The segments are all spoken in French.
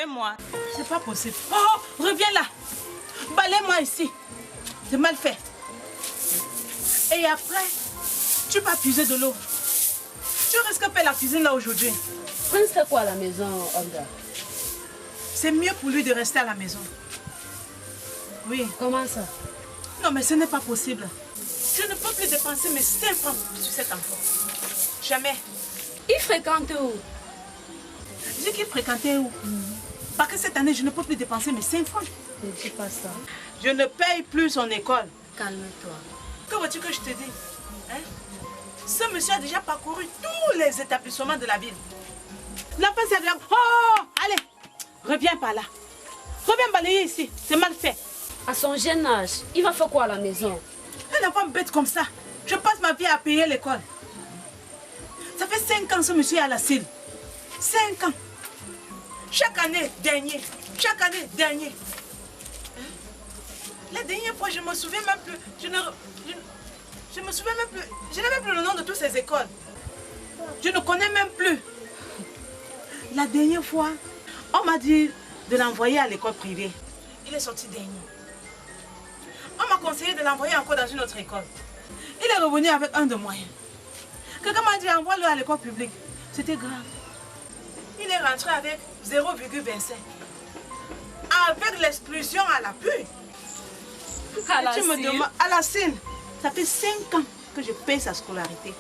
balaye-moi. C'est pas possible. Oh, reviens là. Balaye-moi ici. C'est mal fait. Et après, tu vas puiser de l'eau. Tu risques de faire la cuisine là aujourd'hui. Prince fait quoi à la maison, Olga? C'est mieux pour lui de rester à la maison. Oui. Comment ça? Non, mais ce n'est pas possible. Je ne peux plus dépenser mes 5 francs sur cet enfant. Jamais. Il fréquente où? Je dis qu'il fréquentait où? Parce que cette année, je ne peux plus dépenser mes 5 francs. Ne dis pas ça. Je ne paye plus son école. Calme-toi. Que veux-tu que je te dise? Hein? Ce monsieur a déjà parcouru tous les établissements de la ville. L'enfant s'est bien. Oh! Allez! Reviens par là. Reviens balayer ici. C'est mal fait. À son jeune âge, il va faire quoi à la maison? Un enfant bête comme ça. Je passe ma vie à payer l'école. Ça fait 5 ans que ce monsieur est à la CIL. 5 ans. Chaque année, dernier. Chaque année, dernier. Hein? La dernière fois, je ne me souviens même plus. Je me souviens même plus. Je n'ai même plus le nom de toutes ces écoles. Je ne connais même plus. La dernière fois, on m'a dit de l'envoyer à l'école privée. Il est sorti dernier. On m'a conseillé de l'envoyer encore dans une autre école. Il est revenu avec un de moyens. Quelqu'un m'a dit envoie-le à l'école publique. C'était grave. Il est rentré avec 0,25. Avec l'expulsion à l'appui. À la CIL. Ça fait 5 ans que je paye sa scolarité.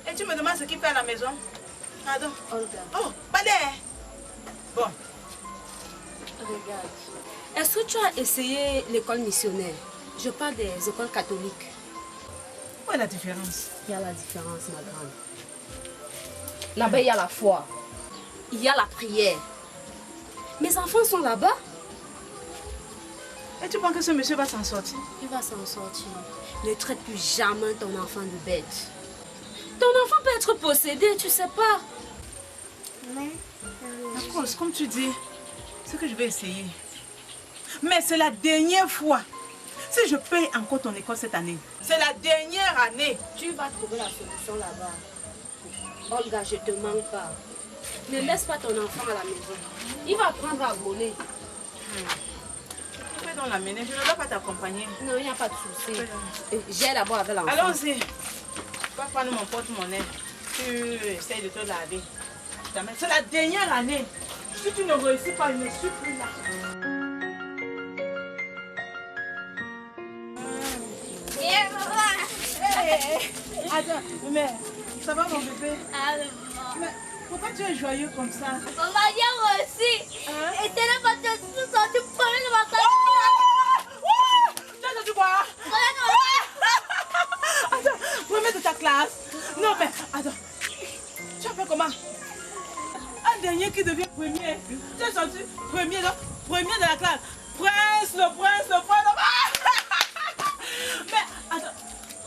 Et tu me demandes ce qu'il fait à la maison? Pardon. Olga. Oh, balai. Bon. Regarde. Est-ce que tu as essayé l'école missionnaire? Je parle des écoles catholiques. Où est la différence? Il y a la différence, ma grande. Là-bas, il y a la foi. Il y a la prière. Mes enfants sont là-bas. Et tu penses que ce monsieur va s'en sortir? Il va s'en sortir. Ne traite plus jamais ton enfant de bête. Ton enfant peut être possédé, tu sais pas. D'accord, comme tu dis, c'est que je vais essayer. Mais c'est la dernière fois. Si je paye encore ton école cette année, c'est la dernière année. Tu vas trouver la solution là-bas. Olga, je te manque pas. Ne laisse pas ton enfant à la maison. Il va apprendre à voler. Tu peux donc l'amener, je ne dois pas t'accompagner. Non, il n'y a pas de souci. J'ai d'abord avec l'enfant. Allons-y. Va prendre mon porte-monnaie. Tu essayes de te laver. C'est la dernière année. Si tu ne réussis pas, je ne suis plus là. Attends, mais ça va mon bébé? Ah, maman. Mais pourquoi tu es joyeux comme ça? Maman, hier aussi. Hein? Et t'es là parce que tu sors du problème de ma classe. Tu as entendu quoi? Attends, premier de ta classe. Non mais, attends. Tu as fait comment? Un dernier qui devient premier. Tu es sorti premier, donc, premier de la classe. Prince, le prince, le prince. Mais, attends,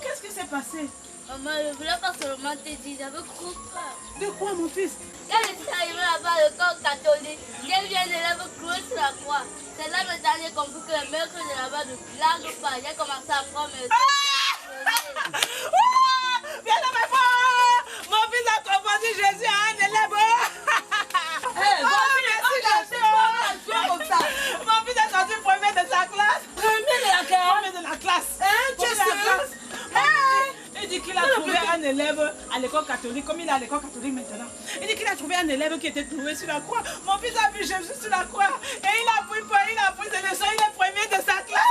qu'est-ce qui s'est passé? Maman, je voulais pas seulement te dire, j'avais trop peur. De quoi, mon fils? Quand je suis arrivée là-bas à l'école catholique, j'ai vu un élève cloué sur la croix. C'est là maintenant j'ai compris que le maître de là-bas ne blague pas. J'ai commencé à prendre mes Viens là, ma femme! Mon fils a confondu Jésus à un élève. Mon fils est sorti premier de sa classe. Premier de la classe? Premier de la classe. Tu es sérieux? Il dit qu'il a trouvé un élève à l'école catholique, comme il est à l'école catholique maintenant. Il dit qu'il a trouvé un élève qui était cloué sur la croix. Mon fils a vu Jésus sur la croix. Et il a pris peur, il a pris ses leçons, il est premier de sa classe.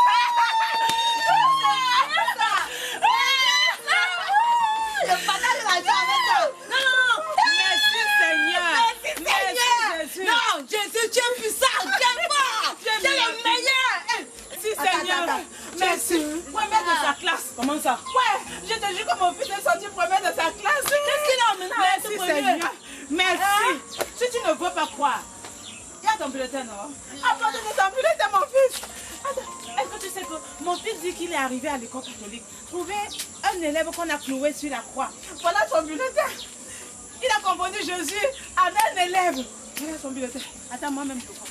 Le papa de la journée. Non. Merci Seigneur. Merci Jésus. Non, Jésus, tu es puissant, tu es fort. Tu es le meilleur. Merci Seigneur. Merci. Premier de sa classe. Comment ça? Ouais, je te jure que mon fils est sorti premier de sa classe. Qu'est-ce qu'il a emmené? Merci Seigneur. Merci. Si tu ne veux pas croire, il y a ton bulletin, non? Attends de ton bulletin, mon fils. Attends, est-ce que tu sais que mon fils dit qu'il est arrivé à l'école catholique, trouver un élève qu'on a cloué sur la croix. Voilà son bulletin. Il a confondu Jésus avec un élève. Voilà son bulletin. Attends, moi-même je crois.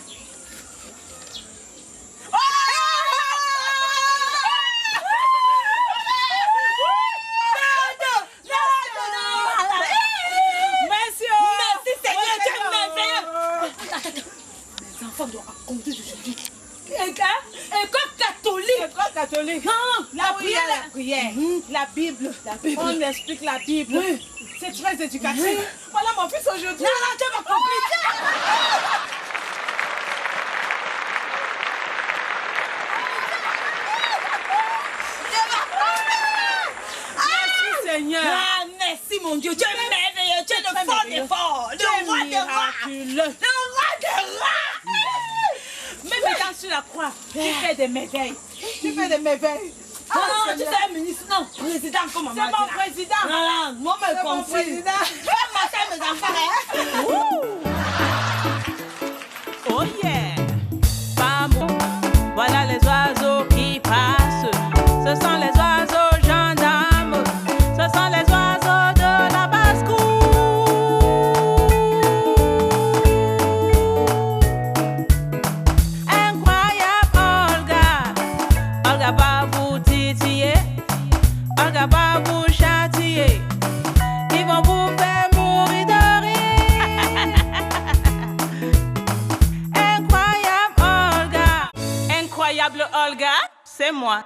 catholique. L'école catholique. Non, Là où il y a prière. la prière, la Bible. Bible. On explique la Bible. Oui. C'est très éducatif. Oui. Voilà mon fils aujourd'hui. Non, tu m'as compris. Merci Seigneur. Ah, merci mon Dieu, tu es merveilleux, tu es le fort des forts, le roi des rois, Miraculeux. le roi des rois. Même étant sur la croix, tu fais des merveilles. Tu fais des merveilles. Non, non, tu Seigneur. fais ministre, non, président comme maman. C'est mon président. Non, non, moi me C'est mon confie. président. Fais matin mes enfants, hein. Oh yeah, Bambou, voilà les oiseaux qui passent. Ce sont les oiseaux gendarmes. Ce sont les oiseaux de la basse-cour. Incroyable Olga. Olga va vous titiller. Olga va vous châtier. Ils vont vous faire mourir de rire. Incroyable Olga, c'est moi.